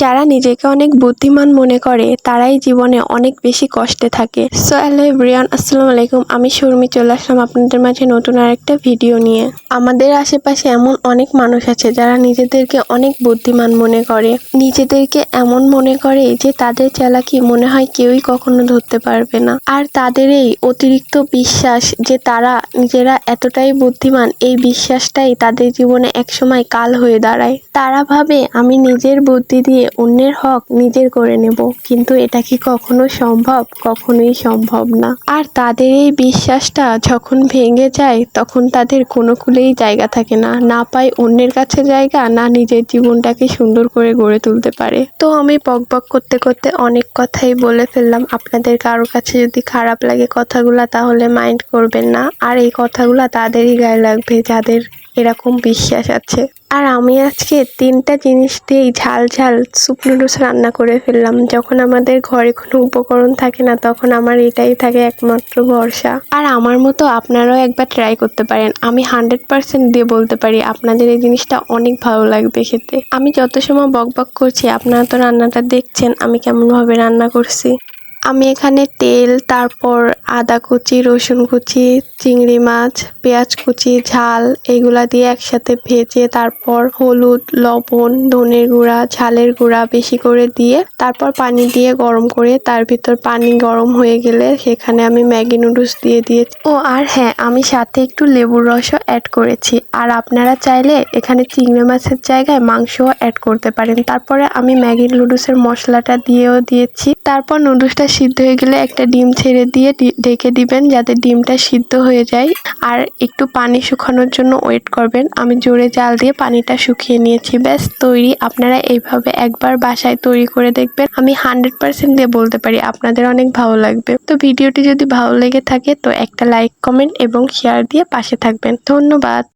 যারা নিজেকে অনেক বুদ্ধিমান মনে করে তারাই জীবনে অনেক বেশি কষ্টে থাকে। সো হ্যালো এভরিওয়ান, আসসালামু আলাইকুম। আমি শর্মি চলে আসলাম আপনাদের মাঝে নতুন আরেকটা ভিডিও নিয়ে। আমাদের আশেপাশে এমন অনেক মানুষ আছে যারা নিজেদেরকে অনেক বুদ্ধিমান মনে করে, নিজেদেরকে এমন মনে করে যে তাদের চালাকি মনে হয় কেউই কখনো ধরতে পারবে না। আর তাদের এই অতিরিক্ত বিশ্বাস যে তারা নিজেরা এতটাই বুদ্ধিমান, এই বিশ্বাসটাই তাদের জীবনে একসময় কাল হয়ে দাঁড়ায়। তারা ভাবে আমি নিজের বুদ্ধি দিয়ে অন্যের হক নিজের করে নেব, কিন্তু এটা কি কখনো সম্ভব? কখনোই সম্ভব না। আর তাদের এই বিশ্বাসটা যখন ভেঙে যায় তখন তাদের কোনো কুলেই জায়গা থাকে না, না পায় অন্যের কাছে জায়গা, না নিজের জীবনটাকে সুন্দর করে গড়ে তুলতে পারে। তো আমি বকবক করতে করতে অনেক কথাই বলে ফেললাম। আপনাদের কারোর কাছে যদি খারাপ লাগে কথাগুলা তাহলে মাইন্ড করবেন না। আর এই কথাগুলা তাদেরই গায়ে লাগবে যাদের এরকম বিশ্বাস আছে। আর আমি আজকে 3টা জিনিস দিয়েই ঝাল ঝাল স্যুপ নুডলস রান্না করে ফেললাম। যখন আমাদের ঘরে কোনো উপকরণ থাকে না তখন আমার এটাই থাকে একমাত্র ভরসা। আর আমার মতো আপনারাও একবার ট্রাই করতে পারেন। আমি 100% দিয়ে বলতে পারি আপনাদের এই জিনিসটা অনেক ভালো লাগবে খেতে। আমি যত সময় বকবক করছি আপনারা তো রান্নাটা দেখছেন আমি কেমনভাবে রান্না করছি। আমি এখানে তেল, তারপর আদা কুচি, রসুন কুচি, চিংড়ি মাছ, পেঁয়াজ কুচি, ঝাল এগুলা দিয়ে একসাথে ভেজে তারপর হলুদ, লবণ, ধনের গুঁড়া, ঝালের গুঁড়া বেশি করে দিয়ে তারপর পানি দিয়ে গরম করে তার ভিতর পানি গরম হয়ে গেলে সেখানে আমি ম্যাগি নুডলস দিয়ে দিয়েছি। ও আর হ্যাঁ, আমি সাথে একটু লেবুর রসও অ্যাড করেছি। আর আপনারা চাইলে এখানে চিংড়ি মাছের জায়গায় মাংসও অ্যাড করতে পারেন। তারপরে আমি ম্যাগি নুডলসের মশলাটা দিয়েও দিয়েছি। তারপর নুডলসটা সিদ্ধ হয়ে গেলে একটা ডিম ছেড়ে দিয়ে ঢেকে দিবেন যাতে ডিমটা সিদ্ধ হয়ে যায়। আর একটু পানি শুকানোর জন্য ওয়েট করবেন। আমি জোরে জাল দিয়ে পানিটা শুকিয়ে নিয়েছি। ব্যাস তৈরি। আপনারা এইভাবে একবার বাসায় তৈরি করে দেখবেন। আমি 100% দিয়ে বলতে পারি আপনাদের অনেক ভালো লাগবে। তো ভিডিওটি যদি ভালো লেগে থাকে তো একটা লাইক, কমেন্ট এবং শেয়ার দিয়ে পাশে থাকবেন। ধন্যবাদ।